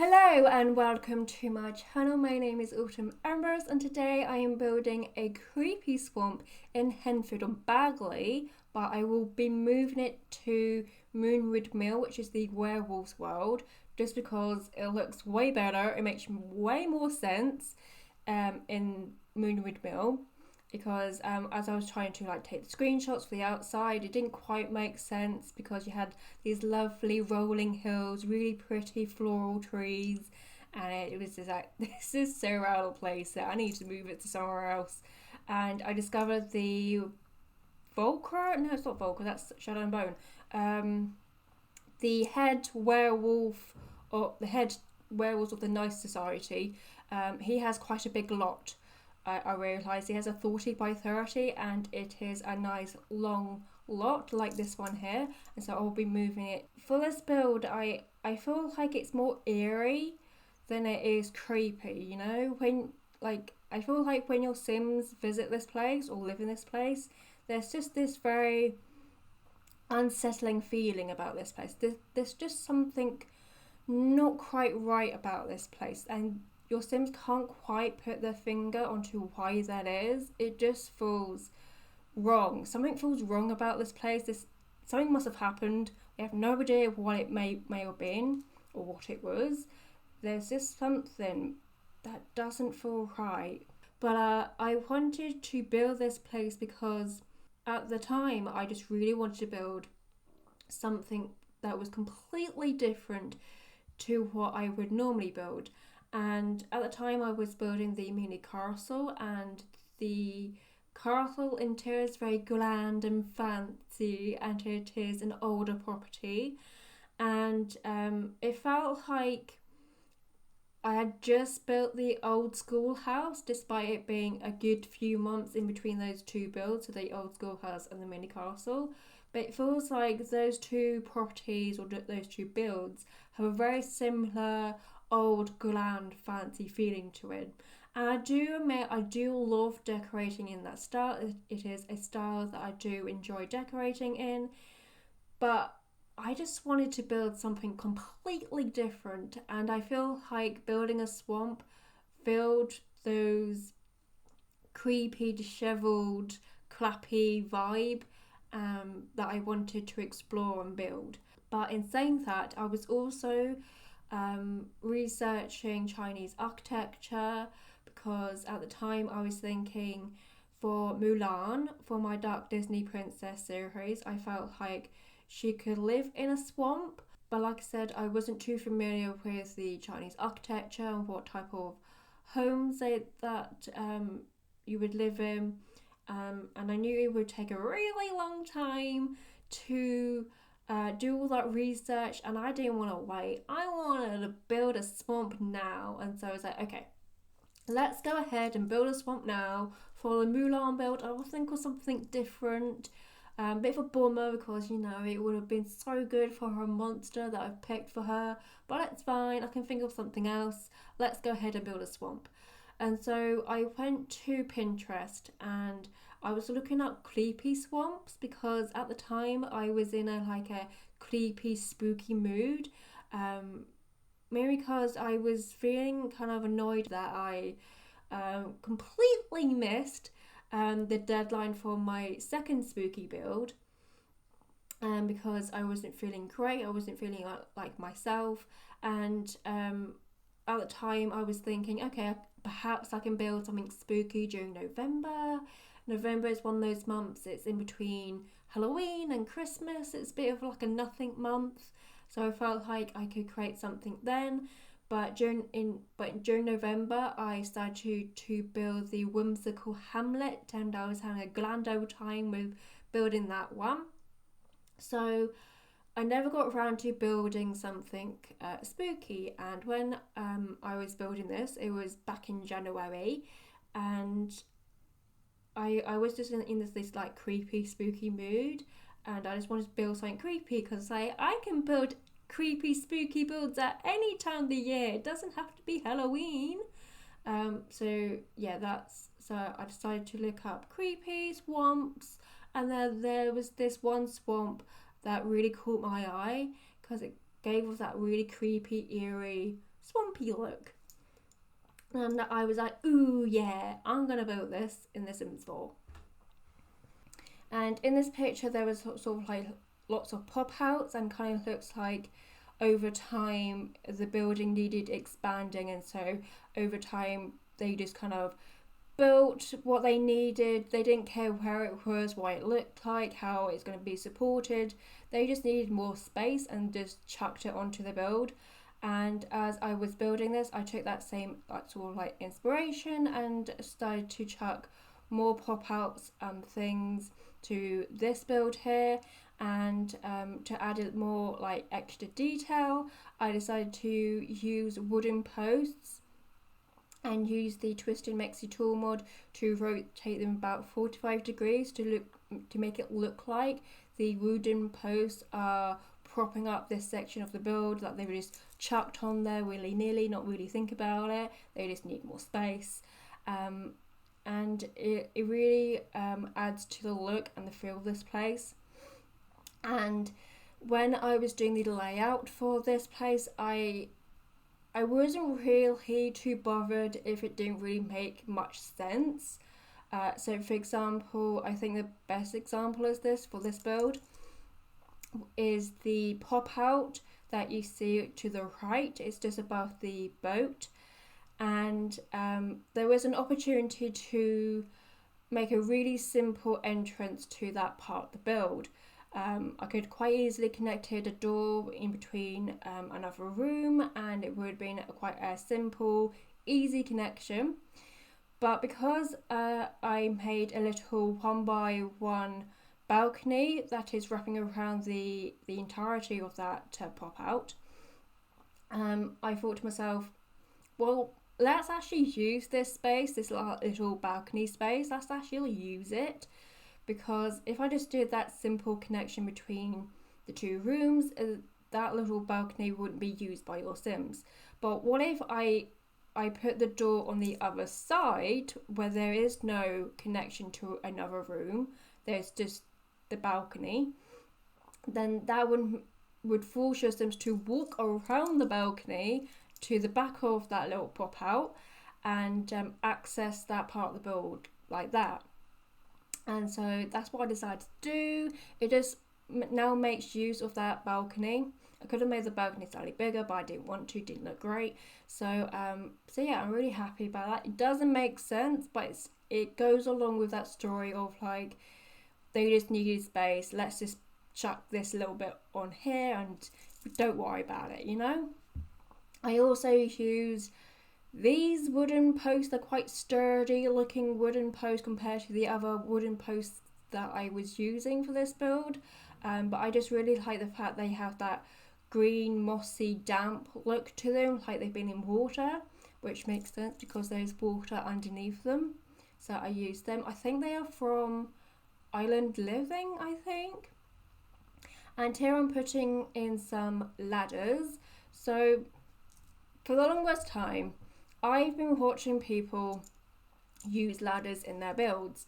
Hello and welcome to my channel. My name is AutumnEmbersyt and today I am building a creepy swamp in Henfield on Bagley, but I will be moving it to Moonwood Mill, which is the werewolves world, just because it looks way better. It makes way more sense in Moonwood Mill because as I was trying to take the screenshots for the outside, it didn't quite make sense because you had these lovely rolling hills, really pretty floral trees, and it was just like, this is so out of place, I need to move it to somewhere else. And I discovered the Volcra, no, it's not Volcra, that's Shadow and Bone, the head werewolf, or the head werewolves of the Nice Society. He has quite a big lot. I realised he has a 40 by 30 and it is a nice long lot like this one here, and so I'll be moving it. For this build, I feel like it's more eerie than it is creepy, you know? I feel like when your Sims visit this place or live in this place, there's just this very unsettling feeling about this place. There's just something not quite right about this place, and your Sims can't quite put their finger onto why that is. It just feels wrong. Something feels wrong about this place. Something must have happened. We have no idea what it may have been or what it was. There's just something that doesn't feel right. But I wanted to build this place because at the time I just really wanted to build something that was completely different to what I would normally build. And at the time I was building the mini castle, and the castle interior is very grand and fancy, and it is an older property, and it felt like I had just built the old school house, despite it being a good few months in between those two builds, so the old school house and the mini castle. But it feels like those two properties or those two builds have a very similar old, grand, fancy feeling to it. And I do admit, I do love decorating in that style. It is a style that I do enjoy decorating in. But I just wanted to build something completely different. And I feel like building a swamp filled those creepy, dishevelled, clappy vibe that I wanted to explore and build. But in saying that, I was also researching Chinese architecture, because at the time I was thinking for Mulan, for my Dark Disney Princess series, I felt like she could live in a swamp. But like I said, I wasn't too familiar with the Chinese architecture and what type of homes that you would live in, and I knew it would take a really long time to do all that research, and I didn't want to wait. I wanted to build a swamp now, and so I was like, okay, let's go ahead and build a swamp now. For the Mulan build, I was thinking of something different. Bit of a bummer because, it would have been so good for her monster that I've picked for her, but it's fine, I can think of something else. Let's go ahead and build a swamp. And so I went to Pinterest and I was looking up creepy swamps, because at the time I was in a creepy, spooky mood. Maybe because I was feeling kind of annoyed that I completely missed the deadline for my second spooky build, because I wasn't feeling great, I wasn't feeling like myself, and at the time I was thinking, okay, perhaps I can build something spooky during November. November is one of those months, it's in between Halloween and Christmas, it's a bit of like a nothing month, so I felt like I could create something then. But during November, I started to build the whimsical Hamlet, and I was having a grand old time with building that one. So I never got around to building something spooky, and when I was building this, it was back in January, and I was just in this like creepy, spooky mood, and I just wanted to build something creepy because I can build creepy, spooky builds at any time of the year. It doesn't have to be Halloween. So I decided to look up creepy swamps, and then there was this one swamp that really caught my eye because it gave us that really creepy, eerie swampy look. And I was like, ooh yeah, I'm gonna build this in The Sims 4. And in this picture there was sort of like lots of pop outs, and kind of looks like over time the building needed expanding, and so over time they just kind of built what they needed. They didn't care where it was, what it looked like, how it's going to be supported. They just needed more space and just chucked it onto the build. And as I was building this, I took that same sort of like inspiration and started to chuck more pop outs things to this build here. And to add more like extra detail, I decided to use wooden posts and use the Twisted Mexi Tool mod to rotate them about 45 degrees to make it look like the wooden posts are propping up this section of the build, that they were just chucked on there willy-nilly, not really think about it. They just need more space. And it really adds to the look and the feel of this place. And when I was doing the layout for this place, I wasn't really too bothered if it didn't really make much sense. So for example, I think the best example is this for this build is the pop out that you see to the right. It's just above the boat, and there was an opportunity to make a really simple entrance to that part of the build. I could quite easily connect a door in between another room, and it would have been quite a simple, easy connection. But because I made a little 1x1 balcony that is wrapping around the entirety of that pop out, I thought to myself, well, let's actually use this space, this little balcony space, let's actually use it. Because if I just did that simple connection between the two rooms, that little balcony wouldn't be used by your Sims. But what if I put the door on the other side where there is no connection to another room, there's just the balcony, then that would force your Sims to walk around the balcony to the back of that little pop out and access that part of the build like that. And so that's what I decided to do. It just now makes use of that balcony. I could have made the balcony slightly bigger, but I didn't want to, didn't look great. So yeah, I'm really happy about that. It doesn't make sense, but it goes along with that story of like, they just needed space. Let's just chuck this little bit on here and don't worry about it, you know? I also used these wooden posts. Are quite sturdy looking wooden posts compared to the other wooden posts that I was using for this build. But I just really like the fact they have that green, mossy, damp look to them, like they've been in water, which makes sense because there's water underneath them. So I used them. I think they are from Island Living, I think. And here I'm putting in some ladders. So for the longest time, I've been watching people use ladders in their builds,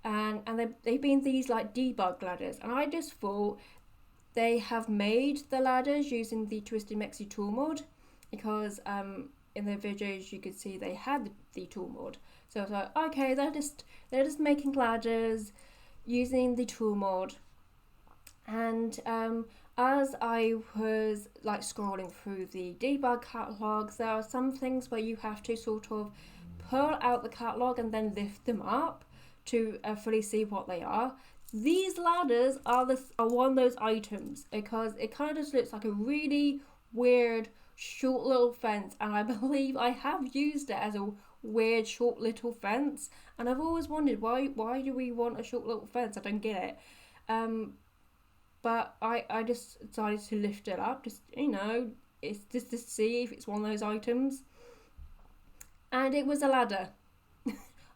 and they've been these like debug ladders, and I just thought they have made the ladders using the Twisted Mexi Tool mod, because in their videos you could see they had the tool mod. So I was like, okay, they're just making ladders using the tool mod. And as I was like scrolling through the debug catalogs, there are some things where you have to sort of pull out the catalog and then lift them up to fully see what they are. These ladders are one of those items, because it kind of just looks like a really weird short little fence, and I believe I have used it as a weird short little fence, and I've always wondered why do we want a short little fence? I don't get it. But I just decided to lift it up, just, you know, it's just to see if it's one of those items. And it was a ladder.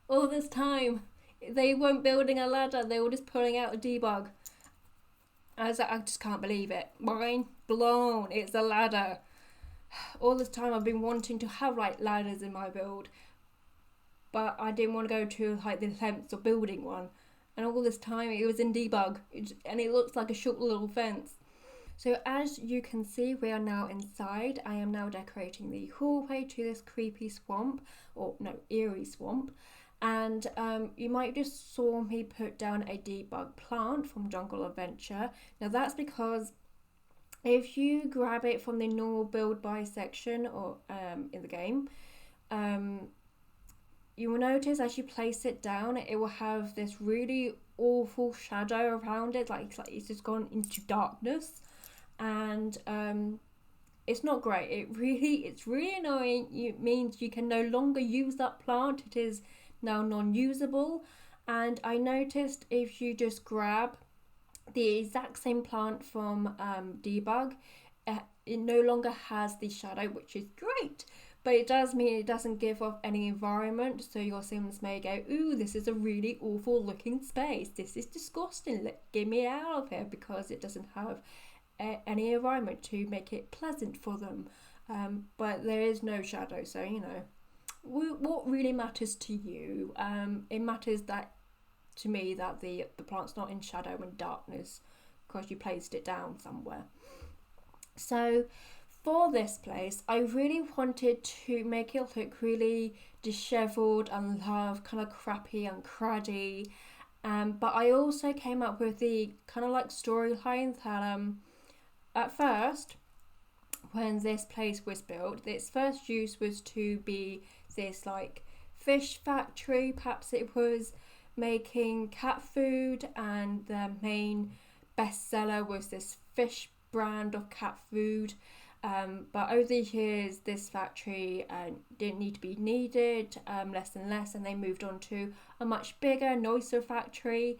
All this time, they weren't building a ladder, they were just pulling out a debug. I just can't believe it. Mind blown, it's a ladder. All this time I've been wanting to have like ladders in my build, but I didn't want to go to like the lengths of building one. And all this time it was in debug, and it looks like a short little fence. So as you can see, we are now inside. I am now decorating the hallway to this creepy swamp, or no, eerie swamp. And you might just saw me put down a debug plant from Jungle Adventure. Now that's because if you grab it from the normal build by section or in the game, you will notice as you place it down, it will have this really awful shadow around it, like it's just gone into darkness, and it's not great. It's really annoying. It means you can no longer use that plant. It is now non-usable. And I noticed if you just grab the exact same plant from debug, it no longer has the shadow, which is great. But it does mean it doesn't give off any environment, so your Sims may go, ooh, this is a really awful looking space. This is disgusting. Get me out of here, because it doesn't have any environment to make it pleasant for them. But there is no shadow, so you know, what really matters to you? It matters that to me that the plant's not in shadow and darkness because you placed it down somewhere. So for this place, I really wanted to make it look really dishevelled and kind of crappy and cruddy. But I also came up with the kind of like storyline that at first, when this place was built, its first use was to be this like fish factory. Perhaps it was making cat food, and their main bestseller was this fish brand of cat food. But over the years, this factory didn't need to be needed, less and less, and they moved on to a much bigger, noisier factory.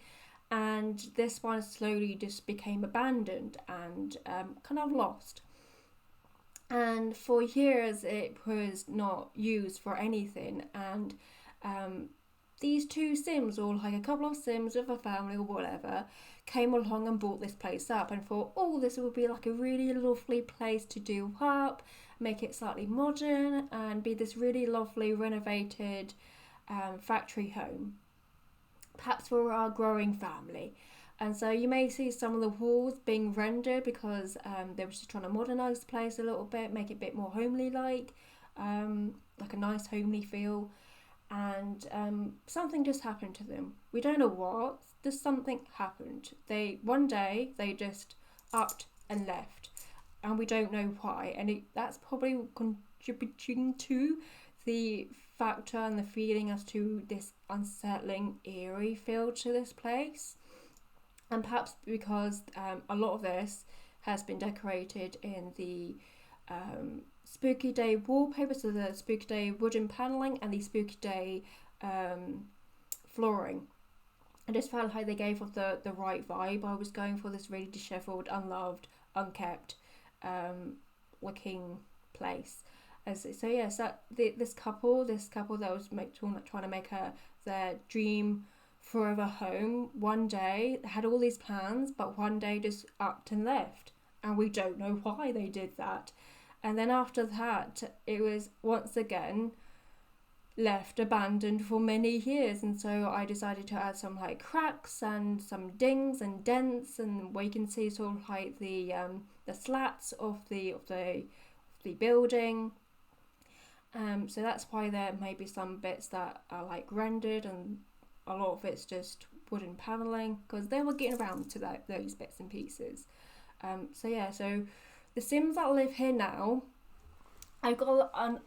And this one slowly just became abandoned and kind of lost. And for years, it was not used for anything. And these two Sims, or like a couple of Sims with a family or whatever, came along and bought this place up and thought, oh, this would be like a really lovely place to do up, make it slightly modern and be this really lovely renovated factory home, perhaps for our growing family. And so you may see some of the walls being rendered because they were just trying to modernise the place a little bit, make it a bit more homely like a nice homely feel. And something just happened to them. We don't know what. Just something happened. One day they just upped and left, and we don't know why. And that's probably contributing to the factor and the feeling as to this unsettling, eerie feel to this place. And perhaps because a lot of this has been decorated in the Spooky Day wallpaper, so the Spooky Day wooden panelling and the Spooky Day flooring. I just felt like they gave off the right vibe. I was going for this really dishevelled, unloved, unkept looking place. So yes, this couple that was trying to make their dream forever home, one day had all these plans, but one day just upped and left, and we don't know why they did that. And then after that, it was once again left abandoned for many years. And so I decided to add some like cracks and some dings and dents, and where you can see sort of like the slats of the building. So that's why there may be some bits that are like rendered, and a lot of it's just wooden panelling because they were getting around to those bits and pieces. So the Sims that live here now, I've got like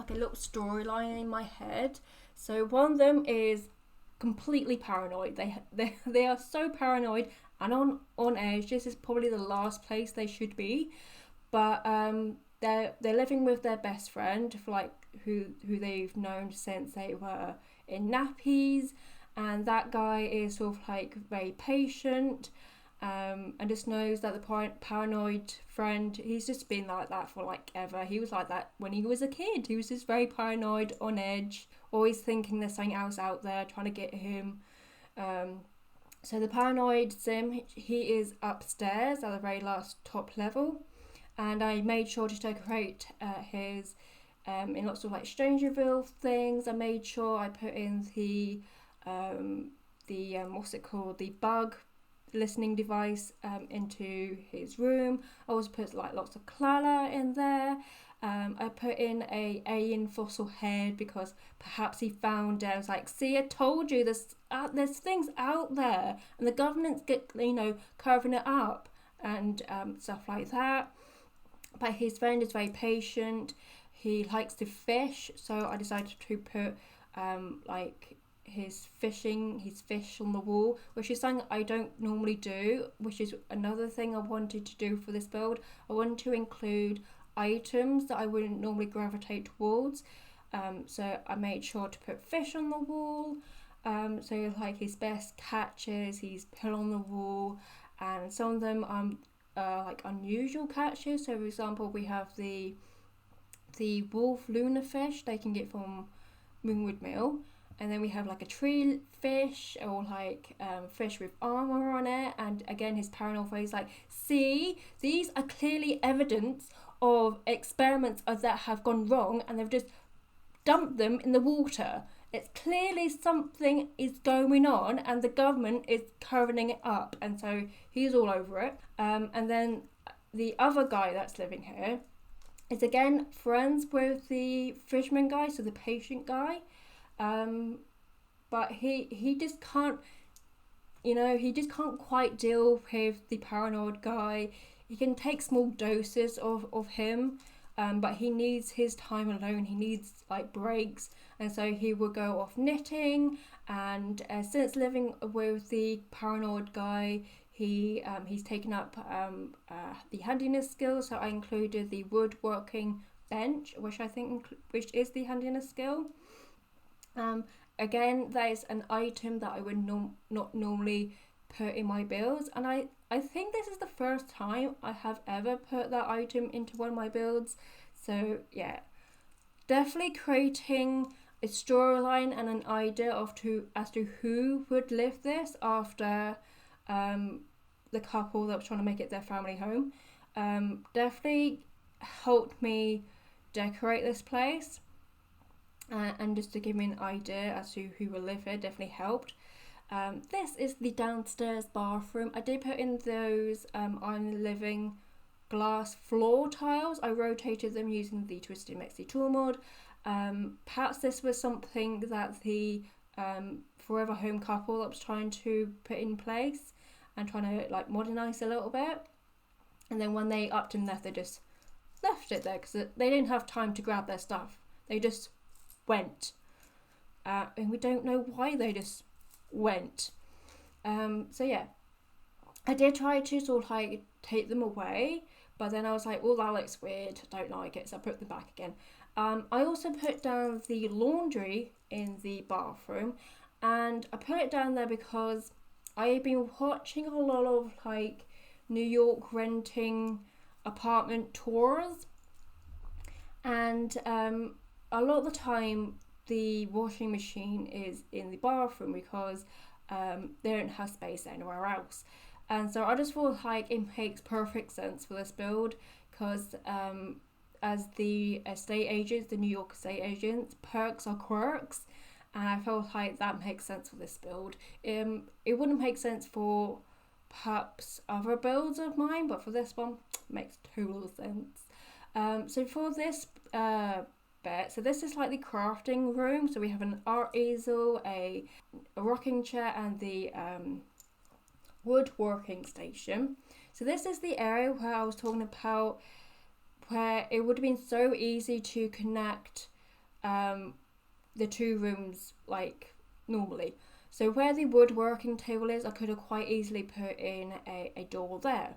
a little storyline in my head. So one of them is completely paranoid. They are so paranoid and on edge. This is probably the last place they should be, but they're living with their best friend, like who they've known since they were in nappies, and that guy is sort of like very patient. And just knows that the paranoid friend, he's just been like that for like ever. He was like that when he was a kid. He was just very paranoid, on edge, always thinking there's something else out there trying to get him. So the paranoid Sim, he is upstairs at the very last top level, and I made sure to decorate his in lots of like Strangerville things. I made sure I put in the what's it called, the bug listening device into his room. I also put like lots of clala in there. I put in a alien fossil head because perhaps he found it. I was like, see, I told you there's things out there, and the government's covering it up and stuff like that. But his friend is very patient. He likes to fish, so I decided to put like his fish on the wall, which is something I don't normally do, which is another thing I wanted to do for this build. I wanted to include items that I wouldn't normally gravitate towards, so I made sure to put fish on the wall, so like his best catches he's put on the wall, and some of them like unusual catches. So for example, we have the wolf luna fish they can get from Moonwood Mill, and then we have like a tree fish, or like fish with armor on it. And again, his paranormal face, like, see, these are clearly evidence of experiments that have gone wrong, and they've just dumped them in the water. It's clearly something is going on, and the government is covering it up, and so he's all over it. And then the other guy that's living here is again friends with the fisherman guy, so the patient guy. But he just can't, he just can't quite deal with the paranoid guy. He can take small doses of him, but he needs his time alone. He needs like breaks, and so he will go off knitting. And since living with the paranoid guy, he's taken up the handiness skills. So I included the woodworking bench, which is the handiness skill. Again, that is an item that I would not normally put in my builds, and I think this is the first time I have ever put that item into one of my builds. So yeah, definitely creating a storyline and an idea as to who would live this after the couple that was trying to make it their family home. Definitely helped me decorate this place. And just to give me an idea as to who will live here, definitely helped. This is the downstairs bathroom. I did put in those on living glass floor tiles. I rotated them using the Twisted Mexi Tool mod. Perhaps this was something that the Forever Home couple that was trying to put in place and trying to like modernise a little bit. And then when they upped and left, they just left it there because they didn't have time to grab their stuff. They just went, and we don't know why they just went. So yeah, I did try to sort of like take them away, but then I was like, oh, that looks weird, don't like it, so I put them back again. I also put down the laundry in the bathroom, and I put it down there because I've been watching a lot of like New York renting apartment tours, and a lot of the time the washing machine is in the bathroom because they don't have space anywhere else. And so I just feel like it makes perfect sense for this build because as the estate agents, the New York estate agents, perks are quirks, and I feel like that makes sense for this build. It wouldn't make sense for perhaps other builds of mine, but for this one, it makes total sense. So for this so this is like the crafting room. So we have an art easel, a rocking chair, and the woodworking station. So this is the area where I was talking about where it would have been so easy to connect the two rooms like normally. So where the woodworking table is, I could have quite easily put in a door there.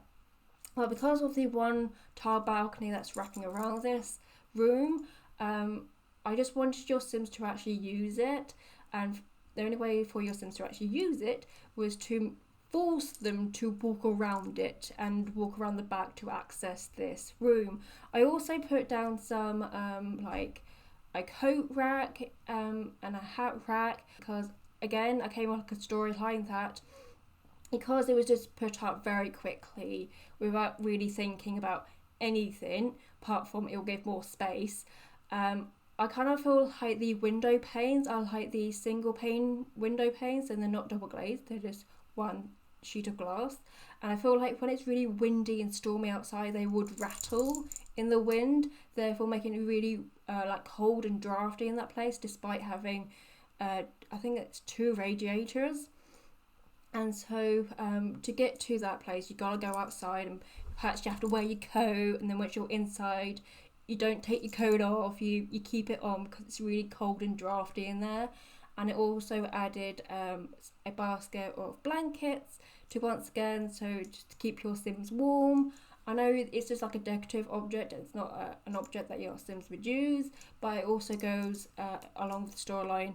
Well, because of the one tile balcony that's wrapping around this room, I just wanted your Sims to actually use it, and the only way for your Sims to actually use it was to force them to walk around it and walk around the back to access this room. I also put down some like a coat rack and a hat rack because again I came up with a storyline that because it was just put up very quickly without really thinking about anything apart from it will give more space. I kind of feel like the window panes are like the single pane window panes, and they're not double glazed, they're just one sheet of glass, and I feel like when it's really windy and stormy outside, they would rattle in the wind, therefore making it really like cold and drafty in that place, despite having I think it's 2 radiators. And so to get to that place, you gotta go outside, and perhaps you have to wear your coat, and then once you're inside, you don't take your coat off, you keep it on because it's really cold and drafty in there. And it also added a basket of blankets to once again, so just to keep your Sims warm. I know it's just like a decorative object, it's not an object that your Sims would use, but it also goes along with the storyline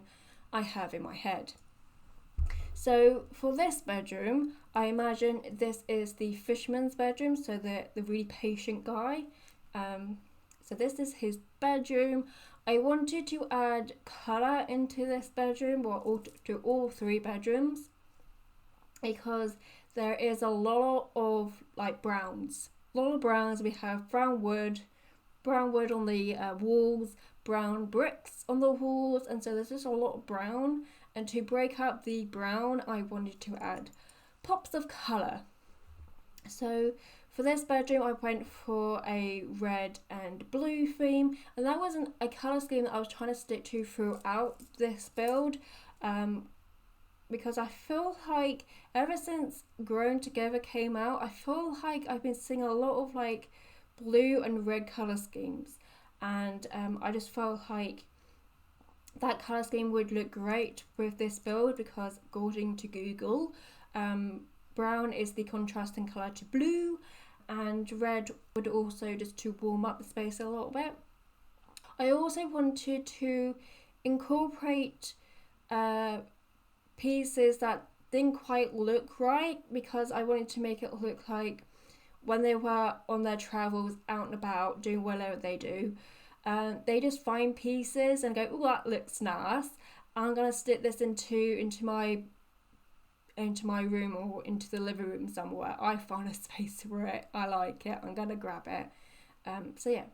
I have in my head. So for this bedroom, I imagine this is the fisherman's bedroom, so the really patient guy. So this is his bedroom. I wanted to add colour into this bedroom, or to all 3 bedrooms, because there is a lot of like browns. A lot of browns. We have brown wood on the walls, brown bricks on the walls, and so there's just a lot of brown. And to break up the brown, I wanted to add pops of colour. So for this bedroom, I went for a red and blue theme, and that wasn't a colour scheme that I was trying to stick to throughout this build, because I feel like ever since Grown Together came out, I feel like I've been seeing a lot of like blue and red colour schemes, and I just felt like that colour scheme would look great with this build, because according to Google, brown is the contrasting colour to blue, and red would also just to warm up the space a little bit. I also wanted to incorporate pieces that didn't quite look right, because I wanted to make it look like when they were on their travels out and about doing whatever they do, they just find pieces and go, oh, that looks nice, I'm gonna stick this into my room or into the living room somewhere. I found a space for it, I like it, I'm gonna grab it. So yeah,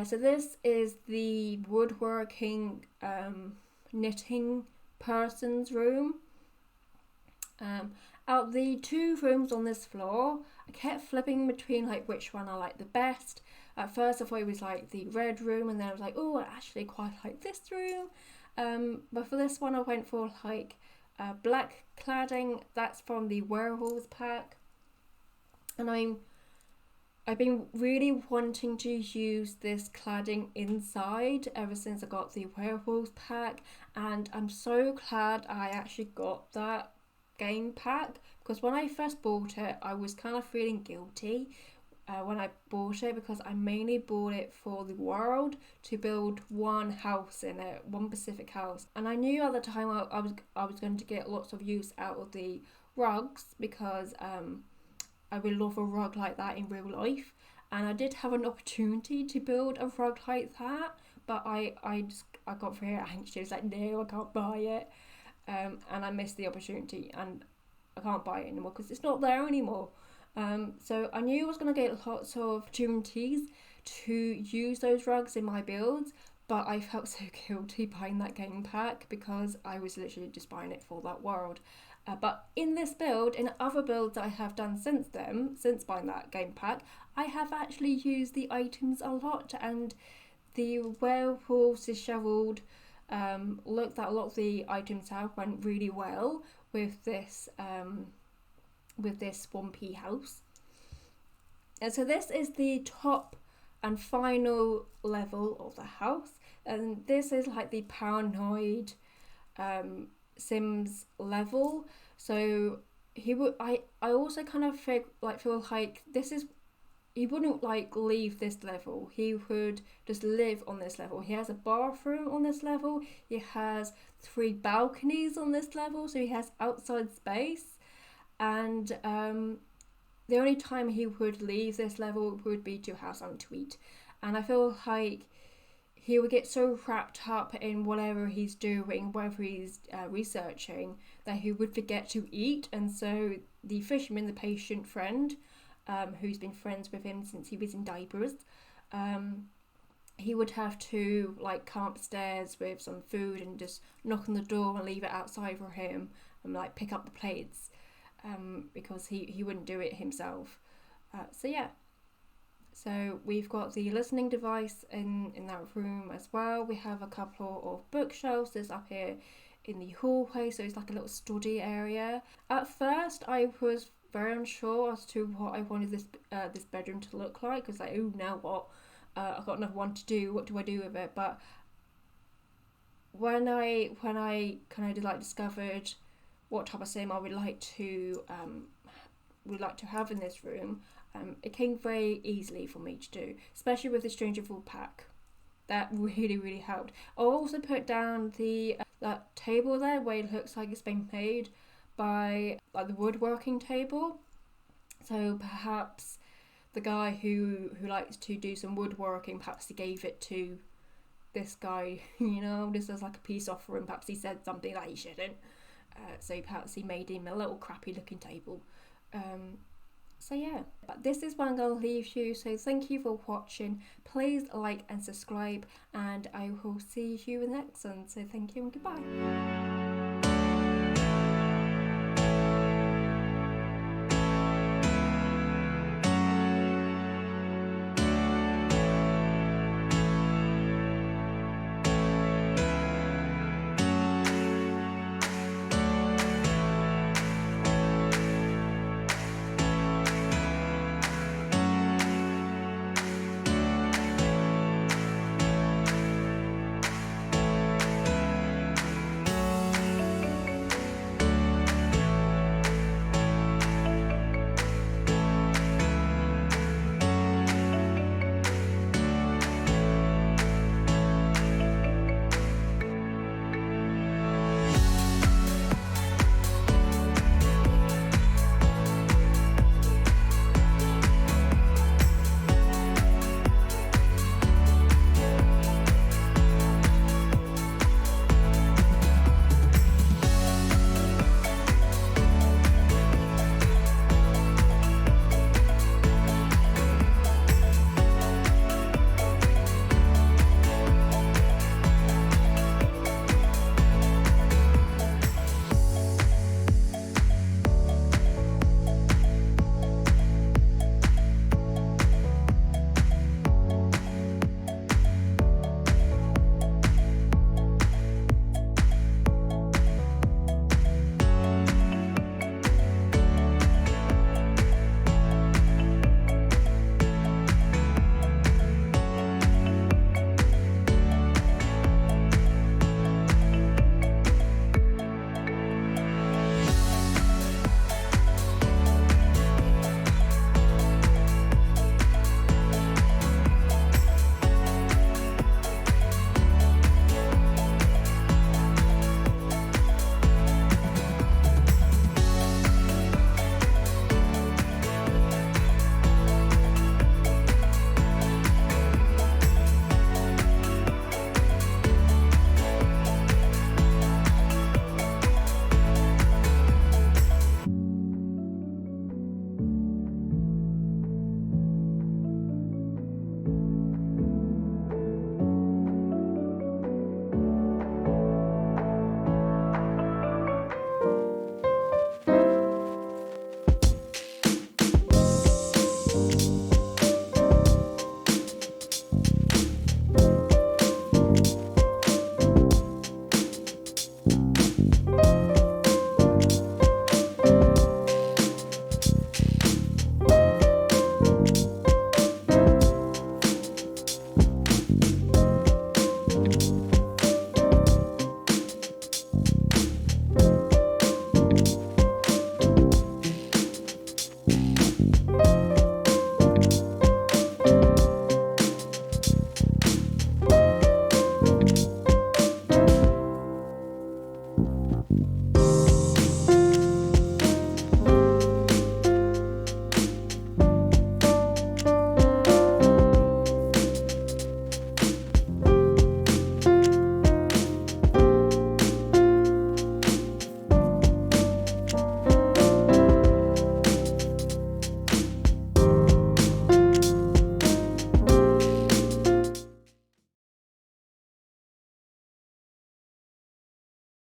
so this is the woodworking knitting person's room. Out the 2 rooms on this floor, I kept flipping between like which one I like the best. At first I thought it was like the red room, and then I was like, oh, I actually quite like this room. But for this one I went for like black cladding. That's from the werewolves pack, and I've been really wanting to use this cladding inside ever since I got the werewolves pack, and I'm so glad I actually got that game pack, because when I first bought it I was kind of feeling guilty when I bought it, because I mainly bought it for the world, to build one house in it, one specific house, and I knew at the time I was going to get lots of use out of the rugs, because I would love a rug like that in real life, and I did have an opportunity to build a rug like that, but I got very anxious, like no, I can't buy it, and I missed the opportunity, and I can't buy it anymore because it's not there anymore. So I knew I was going to get lots of opportunities to use those rugs in my builds, but I felt so guilty buying that game pack, because I was literally just buying it for that world. But in this build, in other builds that I have done since buying that game pack, I have actually used the items a lot, and the werewolves dishevelled look that a lot of the items have went really well with this swampy house. And so this is the top and final level of the house, and this is like the paranoid Sims level. So I also kind of feel like this is, he wouldn't like leave this level, he would just live on this level. He has a bathroom on this level, he has 3 balconies on this level, so he has outside space, and the only time he would leave this level would be to have something to eat. And I feel like he would get so wrapped up in whatever he's doing, whatever he's researching, that he would forget to eat. And so the fisherman, the patient friend, who's been friends with him since he was in diapers, he would have to like come upstairs with some food and just knock on the door and leave it outside for him, and like pick up the plates. because he wouldn't do it himself. So yeah. So we've got the listening device in that room as well. We have a couple of bookshelves that's up here in the hallway, so it's like a little study area. At first I was very unsure as to what I wanted this bedroom to look like. I was like, oh, now what? I've got another one to do. What do I do with it? But when I kind of like discovered what type of sim I would like to have in this room, it came very easily for me to do, especially with the Stranger Full pack. That really helped. I'll also put down the that table there where it looks like it's been made by like the woodworking table. So perhaps the guy who likes to do some woodworking, perhaps he gave it to this guy, this is like a peace offering. Perhaps he said something that he shouldn't. So perhaps he made him a little crappy looking table. So yeah, but this is where I'm going to leave you. So thank you for watching. Please like and subscribe, and I will see you in the next one. So thank you and goodbye.